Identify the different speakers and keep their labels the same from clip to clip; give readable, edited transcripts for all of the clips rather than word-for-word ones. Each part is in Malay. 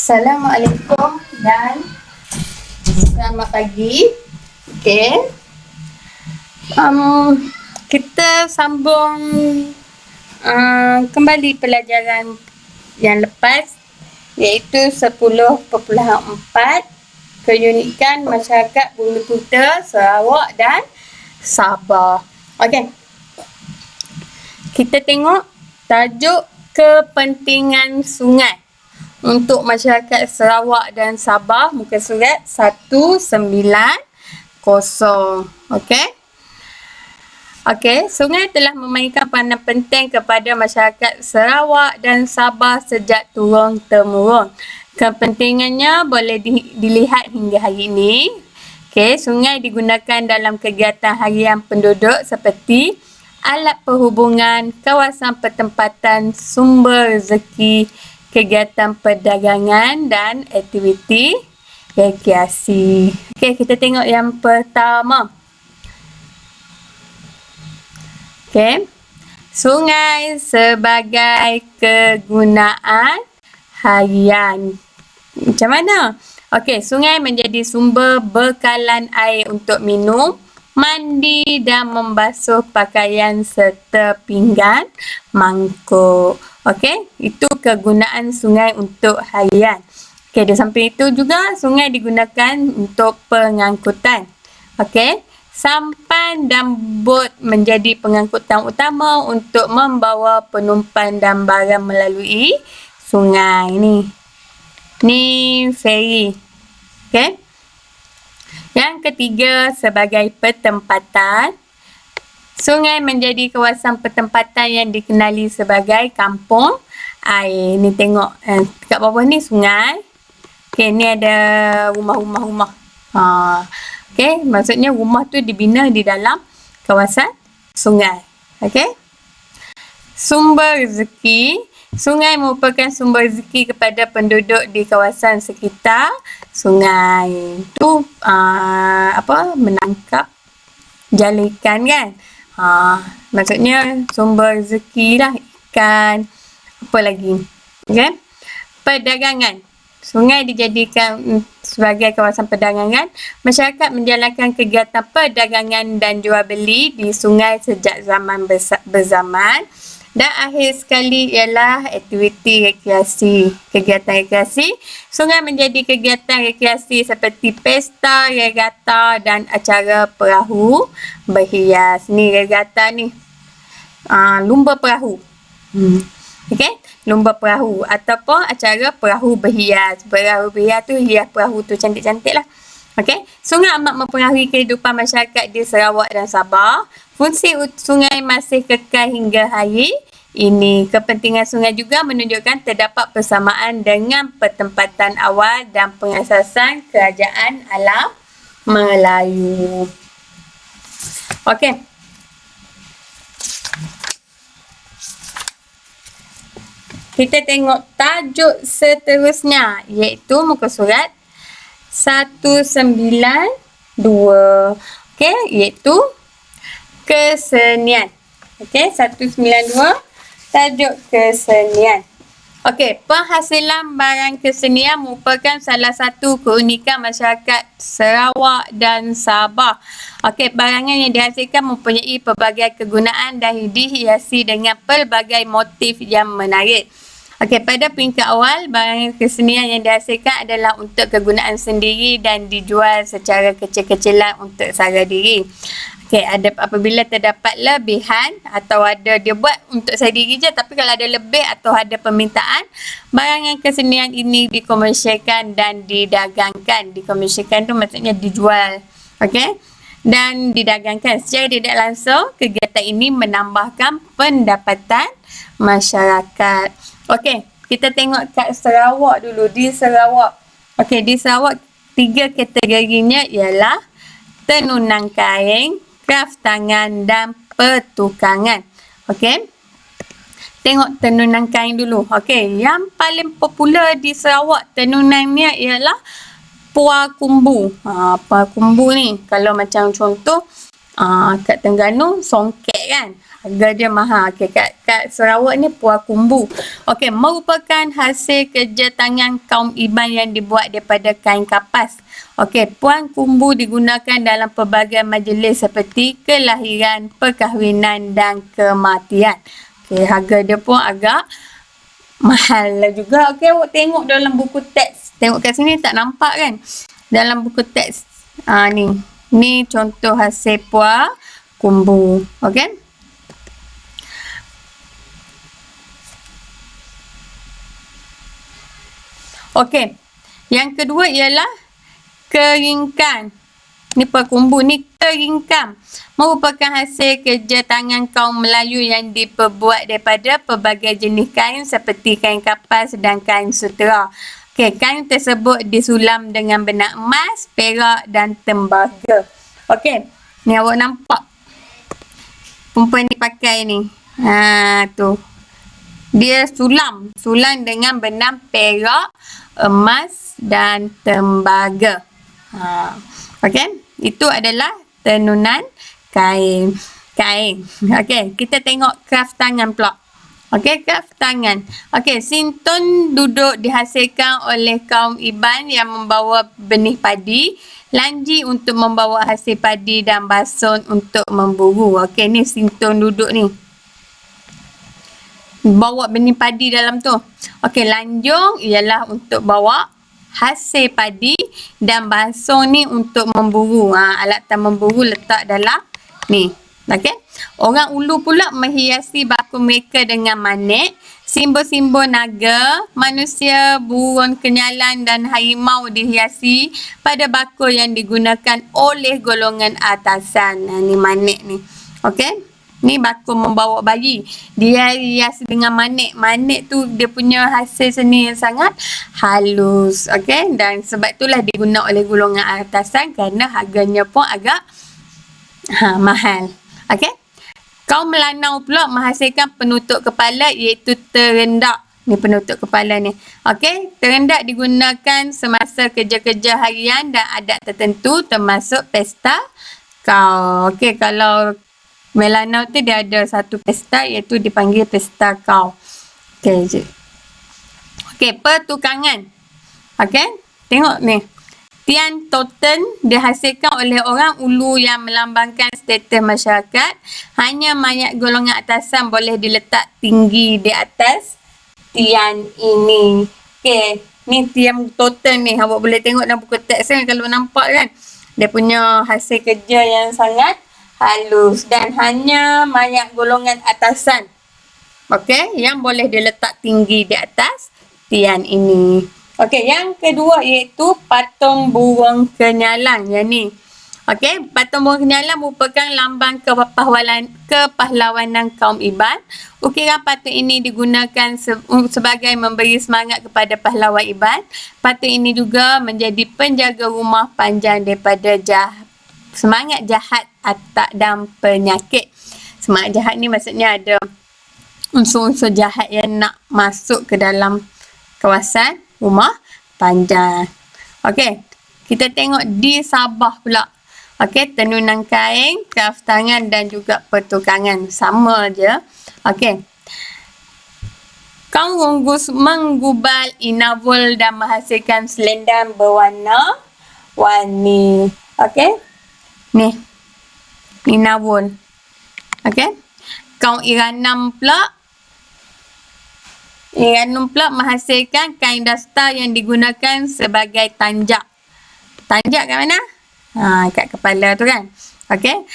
Speaker 1: Assalamualaikum dan selamat pagi. Okey. Kita sambung kembali pelajaran yang lepas, iaitu 10.4 keunikan masyarakat Bumiputra, Sarawak dan Sabah. Okey. Kita tengok tajuk kepentingan sungai untuk masyarakat Sarawak dan Sabah, muka surat 190. Okey. Okey, sungai telah memainkan peranan penting kepada masyarakat Sarawak dan Sabah sejak turun-temurun. Kepentingannya boleh dilihat hingga hari ini. Okey, sungai digunakan dalam kegiatan harian penduduk seperti alat perhubungan, kawasan pertempatan, sumber rezeki, kegiatan perdagangan dan aktiviti rekreasi. Okey, kita tengok yang pertama. Okey. Sungai sebagai kegunaan harian. Macam mana? Okey, sungai menjadi sumber bekalan air untuk minum, mandi dan membasuh pakaian serta pinggan, mangkuk. Okey, itu kegunaan sungai untuk harian. Okey, di samping itu juga sungai digunakan untuk pengangkutan. Okey, sampan dan bot menjadi pengangkutan utama untuk membawa penumpang dan barang melalui sungai ni. Ni feri. Okey. Yang ketiga, sebagai pertempatan, sungai menjadi kawasan pertempatan yang dikenali sebagai kampung air. Ni tengok kat bawah ni sungai. Okey, ni ada rumah-rumah. Okey, maksudnya rumah tu dibina di dalam kawasan sungai. Okey. Sumber rezeki. Sungai merupakan sumber rezeki kepada penduduk di kawasan sekitar sungai. Tu menangkap jala ikan kan. Maksudnya sumber rezeki lah, ikan, apa lagi. Okay? Perdagangan. Sungai dijadikan sebagai kawasan perdagangan. Masyarakat menjalankan kegiatan perdagangan dan jual beli di sungai sejak zaman berzaman. Dan akhir sekali ialah aktiviti rekreasi. Kegiatan rekreasi. Sungai menjadi kegiatan rekreasi seperti pesta, regata dan acara perahu berhias. Ni regata ni. Lumba perahu. Okey, lumba perahu ataupun acara perahu berhias. Perahu berhias tu hias perahu tu cantik-cantik lah. Okey, sungai amat mempengaruhi kehidupan masyarakat di Sarawak dan Sabah. Fungsi sungai masih kekal hingga hari ini. Kepentingan sungai juga menunjukkan terdapat persamaan dengan pertempatan awal dan pengasasan kerajaan alam Melayu. Okey. Kita tengok tajuk seterusnya, iaitu muka surat 192. Okey, iaitu kesenian. Okey, 192, tajuk kesenian. Okey, penghasilan barang kesenian merupakan salah satu keunikan masyarakat Sarawak dan Sabah. Okey, barangan yang dihasilkan mempunyai pelbagai kegunaan dan dihiasi dengan pelbagai motif yang menarik. Okey, pada peringkat awal, barang kesenian yang dihasilkan adalah untuk kegunaan sendiri dan dijual secara kecil-kecilan untuk sara diri. Okey, apabila terdapat lebihan atau ada dia buat untuk saya diri je, tapi kalau ada lebih atau ada permintaan, barangan kesenian ini dikomersialkan dan didagangkan. Dikomersialkan tu maksudnya dijual. Okey? Dan didagangkan. Secara tidak langsung, kegiatan ini menambahkan pendapatan masyarakat. Okey, kita tengok kat Sarawak dulu. Di Sarawak. Okey, di Sarawak 3 kategorinya ialah tenunang kain, kraf tangan dan pertukangan. Okey. Tengok tenunang kain dulu. Okey, yang paling popular di Sarawak tenunannya ialah puar kumbu. Puar kumbu ni kalau macam contoh kat Terengganu songket kan. harga dia mahal. Okey, kat Sarawak ni puan kumbu. Okey, merupakan hasil kerja tangan kaum Iban yang dibuat daripada kain kapas. Okey, puan kumbu digunakan dalam pelbagai majlis seperti kelahiran, perkahwinan dan kematian. Okey, harga dia pun agak mahal lah juga. Okey, awak tengok dalam buku teks. Tengok kat sini tak nampak kan? Dalam buku teks. Ni. Ni contoh hasil puan kumbu. Okey? Okey. Yang kedua ialah keringkan. Ni puan kumbu ni keringkan. Merupakan hasil kerja tangan kaum Melayu yang diperbuat daripada pelbagai jenis kain seperti kain kapas dan kain sutera. Okey, kain tersebut disulam dengan benang emas, perak dan tembaga. Okey, ni awak nampak. Perempuan ni pakai ni. Tu. Dia sulam dengan benang perak, emas dan tembaga. Okey, itu adalah tenunan kain. Okey, kita tengok kraft tangan pula. Okey, kraft tangan. Okey, sintun duduk dihasilkan oleh kaum Iban yang membawa benih padi, lanji untuk membawa hasil padi dan basun untuk memburu. Okey, ni sintun duduk ni. Bawa benih padi dalam tu. Okey, lanjung ialah untuk bawa hasil padi dan basung ni untuk memburu. Alatan memburu letak dalam ni. Okey. Orang Ulu pula menghiasi bakul mereka dengan manik, simbol-simbol naga, manusia, burung kenyalan dan harimau dihiasi pada bakul yang digunakan oleh golongan atasan. Ni manik ni. Okey. Ni bakul membawa bayi. Dia hias dengan manik. Manik tu dia punya hasil seni yang sangat halus. Okey. Dan sebab itulah diguna oleh golongan atasan kerana harganya pun agak mahal. Okey. Kaum Melanau pula menghasilkan penutup kepala iaitu terendak. Ni penutup kepala ni. Okey. Terendak digunakan semasa kerja-kerja harian dan adat tertentu termasuk pesta kau. Okey. Kalau Melanau tu dia ada satu pesta iaitu dipanggil pesta kau. Okey. Okey, pertukangan. Okey, tengok ni. Tian toten dihasilkan oleh orang Ulu yang melambangkan status masyarakat. Hanya mayat golongan atasan boleh diletak tinggi di atas tian ini. Okey, ni tian toten ni. Awak boleh tengok dalam buku teks ni kalau nampak kan. Dia punya hasil kerja yang sangat halus dan hanya mayat golongan atasan. Okey, yang boleh diletak tinggi di atas tian ini. Okey, yang kedua iaitu patung burung kenyalang. Yang ni. Okey, patung burung kenyalang merupakan lambang kepahlawanan kaum Iban. Ukiran patung ini digunakan sebagai memberi semangat kepada pahlawan Iban. Patung ini juga menjadi penjaga rumah panjang daripada semangat jahat, atak dan penyakit. Semangat jahat ni maksudnya ada unsur-unsur jahat yang nak masuk ke dalam kawasan rumah panjang. Okey, kita tengok di Sabah pula. Okey, tenunan kain, kraft tangan dan juga pertukangan. Sama je. Okey. Kaum Runggus menggubal inavul dan menghasilkan selendang berwarna-warni. Okey. Ni. Inavul. Okey. Kaum Iranam pula menghasilkan kain dastar yang digunakan sebagai tanjak. Tanjak kat mana? Kat kepala tu kan. Okey.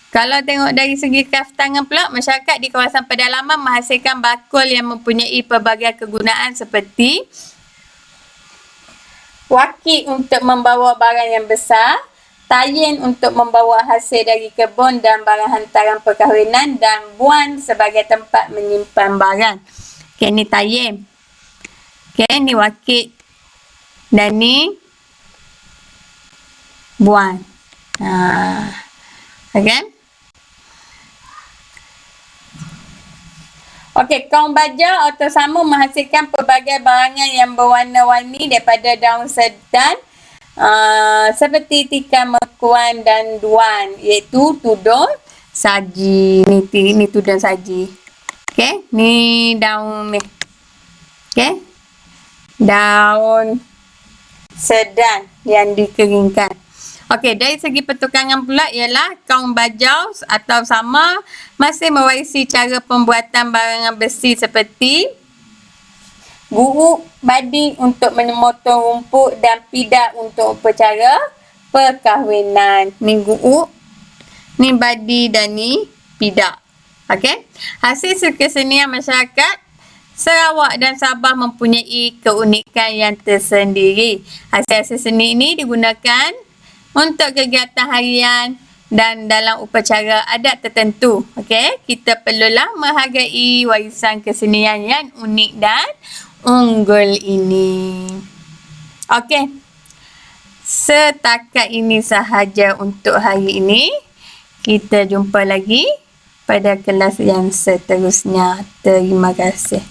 Speaker 1: Kalau tengok dari segi kraft tangan pula, masyarakat di kawasan pedalaman menghasilkan bakul yang mempunyai pelbagai kegunaan seperti waki untuk membawa barang yang besar, tayin untuk membawa hasil dari kebun dan barang hantaran perkahwinan, dan buan sebagai tempat menyimpan barang. Okey, ni tayin. Okey, ni wakit. Dan ni buan. Okey. Okey, kaum Baja atau Sama menghasilkan pelbagai barangan yang berwarna-warni daripada daun sedan seperti tikar mekuan dan duan, iaitu tudung, saji. Ni tudung saji. Okey, ni daun ni. Okey. Daun sedan yang dikeringkan. Okey, dari segi pertukangan pula ialah kaum bajau atau sama masih mewarisi cara pembuatan barangan besi seperti guruk, bading untuk memotong rumput dan pidak untuk upacara perkahwinan. Ni guruk, ni badi dan ni pidak. Okey. Hasil kesenian masyarakat Sarawak dan Sabah mempunyai keunikan yang tersendiri. Hasil-hasil seni ini digunakan untuk kegiatan harian dan dalam upacara adat tertentu. Okey, kita perlulah menghargai warisan kesenian yang unik dan unggul ini. Okey. Setakat ini sahaja untuk hari ini. Kita jumpa lagi pada kelas yang seterusnya. Terima kasih.